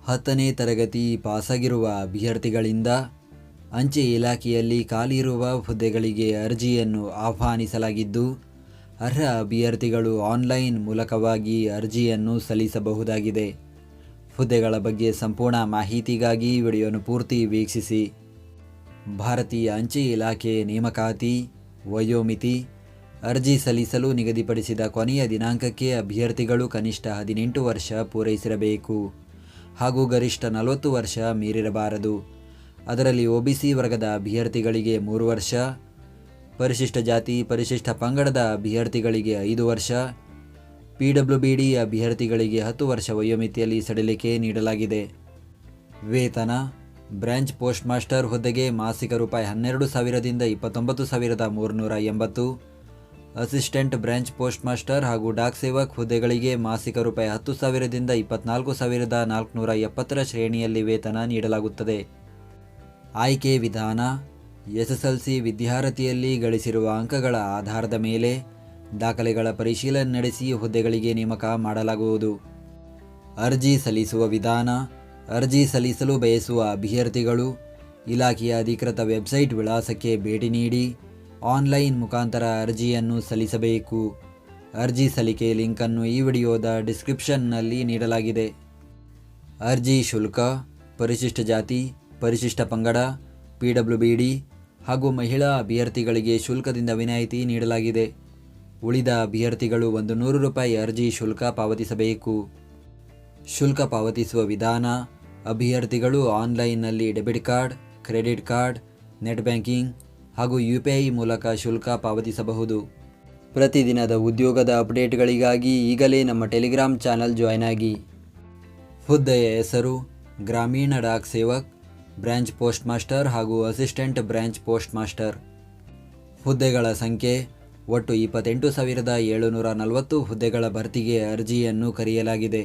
10ನೇ ತರಗತಿ ಪಾಸಾಗಿರುವ ಅಭ್ಯರ್ಥಿಗಳಿಂದ ಅಂಚೆ ಇಲಾಖೆಯಲ್ಲಿ ಖಾಲಿಯಿರುವ ಹುದ್ದೆಗಳಿಗೆ ಅರ್ಜಿಯನ್ನು ಆಹ್ವಾನಿಸಲಾಗಿದ್ದು, ಅರ್ಹ ಅಭ್ಯರ್ಥಿಗಳು ಆನ್ಲೈನ್ ಮೂಲಕವಾಗಿ ಅರ್ಜಿಯನ್ನು ಸಲ್ಲಿಸಬಹುದಾಗಿದೆ. ಹುದ್ದೆಗಳ ಬಗ್ಗೆ ಸಂಪೂರ್ಣ ಮಾಹಿತಿಗಾಗಿ ವಿಡಿಯೋನು ಪೂರ್ತಿ ವೀಕ್ಷಿಸಿ. ಭಾರತೀಯ ಅಂಚೆ ಇಲಾಖೆ ನೇಮಕಾತಿ ವಯೋಮಿತಿ. ಅರ್ಜಿ ಸಲ್ಲಿಸಲು ನಿಗದಿಪಡಿಸಿದ ಕೊನೆಯ ದಿನಾಂಕಕ್ಕೆ ಅಭ್ಯರ್ಥಿಗಳು ಕನಿಷ್ಠ 18 ವರ್ಷ ಪೂರೈಸಿರಬೇಕು ಹಾಗೂ ಗರಿಷ್ಠ 40 ವರ್ಷ ಮೀರಿರಬಾರದು. ಅದರಲ್ಲಿ OBC ವರ್ಗದ ಅಭ್ಯರ್ಥಿಗಳಿಗೆ 3 ವರ್ಷ, ಪರಿಶಿಷ್ಟ ಜಾತಿ ಪರಿಶಿಷ್ಟ ಪಂಗಡದ ಅಭ್ಯರ್ಥಿಗಳಿಗೆ 5 ವರ್ಷ, PWBD ಅಭ್ಯರ್ಥಿಗಳಿಗೆ 10 ವರ್ಷ ವಯೋಮಿತಿಯಲ್ಲಿ ಸಡಿಲಿಕೆ ನೀಡಲಾಗಿದೆ. ವೇತನ: ಬ್ರಾಂಚ್ ಪೋಸ್ಟ್ ಮಾಸ್ಟರ್ ಹುದ್ದೆಗೆ ಮಾಸಿಕ ರೂಪಾಯಿ 12,000ದಿಂದ 29,380, ಅಸಿಸ್ಟೆಂಟ್ ಬ್ರಾಂಚ್ ಪೋಸ್ಟ್ ಮಾಸ್ಟರ್ ಹಾಗೂ ಡಾಕ್ ಸೇವಕ್ ಹುದ್ದೆಗಳಿಗೆ ಮಾಸಿಕ ರೂಪಾಯಿ 10,000ದಿಂದ 24,470 ಶ್ರೇಣಿಯಲ್ಲಿ ವೇತನ ನೀಡಲಾಗುತ್ತದೆ. ಆಯ್ಕೆ ವಿಧಾನ: SSLC ವಿದ್ಯಾರ್ಹತೆಯಲ್ಲಿ ಗಳಿಸಿರುವ ಅಂಕಗಳ ಆಧಾರದ ಮೇಲೆ ದಾಖಲೆಗಳ ಪರಿಶೀಲನೆ ನಡೆಸಿ ಹುದ್ದೆಗಳಿಗೆ ನೇಮಕ ಮಾಡಲಾಗುವುದು. ಅರ್ಜಿ ಸಲ್ಲಿಸುವ ವಿಧಾನ: ಅರ್ಜಿ ಸಲ್ಲಿಸಲು ಬಯಸುವ ಅಭ್ಯರ್ಥಿಗಳು ಇಲಾಖೆಯ ಅಧಿಕೃತ ವೆಬ್ಸೈಟ್ ವಿಳಾಸಕ್ಕೆ ಭೇಟಿ ನೀಡಿ ಆನ್ಲೈನ್ ಮುಖಾಂತರ ಅರ್ಜಿಯನ್ನು ಸಲ್ಲಿಸಬೇಕು. ಅರ್ಜಿ ಸಲ್ಲಿಕೆ ಲಿಂಕನ್ನು ಈ ವಿಡಿಯೋದ ಡಿಸ್ಕ್ರಿಪ್ಷನ್ನಲ್ಲಿ ನೀಡಲಾಗಿದೆ. ಅರ್ಜಿ ಶುಲ್ಕ: ಪರಿಶಿಷ್ಟ ಜಾತಿ ಪರಿಶಿಷ್ಟ ಪಂಗಡ, PWBD ಹಾಗೂ ಮಹಿಳಾ ಅಭ್ಯರ್ಥಿಗಳಿಗೆ ಶುಲ್ಕದಿಂದ ವಿನಾಯಿತಿ ನೀಡಲಾಗಿದೆ. ಉಳಿದ ಅಭ್ಯರ್ಥಿಗಳು 100 ರೂಪಾಯಿ ಅರ್ಜಿ ಶುಲ್ಕ ಪಾವತಿಸಬೇಕು. ಶುಲ್ಕ ಪಾವತಿಸುವ ವಿಧಾನ: ಅಭ್ಯರ್ಥಿಗಳು ಆನ್ಲೈನ್ನಲ್ಲಿ debit card, credit card, net banking ಹಾಗೂ UPI ಮೂಲಕ ಶುಲ್ಕ ಪಾವತಿಸಬಹುದು. ಪ್ರತಿದಿನದ ಉದ್ಯೋಗದ ಅಪ್ಡೇಟ್ಗಳಿಗಾಗಿ ಈಗಲೇ ನಮ್ಮ ಟೆಲಿಗ್ರಾಮ್ ಚಾನಲ್ ಜಾಯ್ನ್ ಆಗಿ. ಹುದ್ದೆಯ ಹೆಸರು: Gramin Dak Sevak, branch postmaster ಹಾಗೂ ಅಸಿಸ್ಟೆಂಟ್ ಬ್ರಾಂಚ್ ಪೋಸ್ಟ್ ಮಾಸ್ಟರ್. ಹುದ್ದೆಗಳ ಸಂಖ್ಯೆ: ಒಟ್ಟು 28,740 ಹುದ್ದೆಗಳ ಭರ್ತಿಗೆ ಅರ್ಜಿಯನ್ನು ಕರೆಯಲಾಗಿದೆ.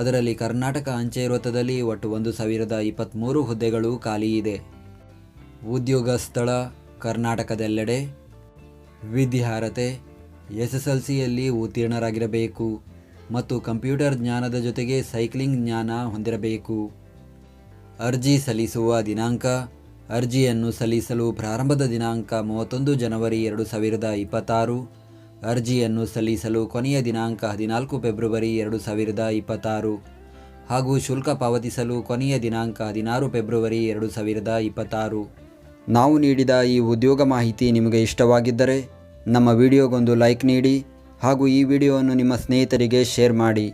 ಅದರಲ್ಲಿ ಕರ್ನಾಟಕ ಅಂಚೆ ವೃತ್ತದಲ್ಲಿ ಒಟ್ಟು 1,023 ಹುದ್ದೆಗಳು ಖಾಲಿ ಇದೆ. ಉದ್ಯೋಗ ಸ್ಥಳ: ಕರ್ನಾಟಕದೆಲ್ಲೆಡೆ. ವಿದ್ಯಾರ್ಹತೆ: SSLCಯಲ್ಲಿ ಉತ್ತೀರ್ಣರಾಗಿರಬೇಕು ಮತ್ತು ಕಂಪ್ಯೂಟರ್ ಜ್ಞಾನದ ಜೊತೆಗೆ ಸೈಕ್ಲಿಂಗ್ ಜ್ಞಾನ ಹೊಂದಿರಬೇಕು. ಅರ್ಜಿ ಸಲ್ಲಿಸುವ ದಿನಾಂಕ: ಅರ್ಜಿಯನ್ನು ಸಲ್ಲಿಸಲು ಪ್ರಾರಂಭದ ದಿನಾಂಕ 31 ಜನವರಿ 2026. ಅರ್ಜಿಯನ್ನು ಸಲ್ಲಿಸಲು ಕೊನೆಯ ದಿನಾಂಕ 14 ಫೆಬ್ರವರಿ 2026 ಹಾಗೂ ಶುಲ್ಕ ಪಾವತಿಸಲು ಕೊನೆಯ ದಿನಾಂಕ 16 ಫೆಬ್ರವರಿ 2026. ನಾವು ನೀಡಿದ ಈ ಉದ್ಯೋಗ ಮಾಹಿತಿ ನಿಮಗೆ ಇಷ್ಟವಾಗಿದ್ದರೆ ನಮ್ಮ ವಿಡಿಯೋಗೊಂದು ಲೈಕ್ ನೀಡಿ ಹಾಗೂ ಈ ವಿಡಿಯೋವನ್ನು ನಿಮ್ಮ ಸ್ನೇಹಿತರಿಗೆ ಶೇರ್ ಮಾಡಿ.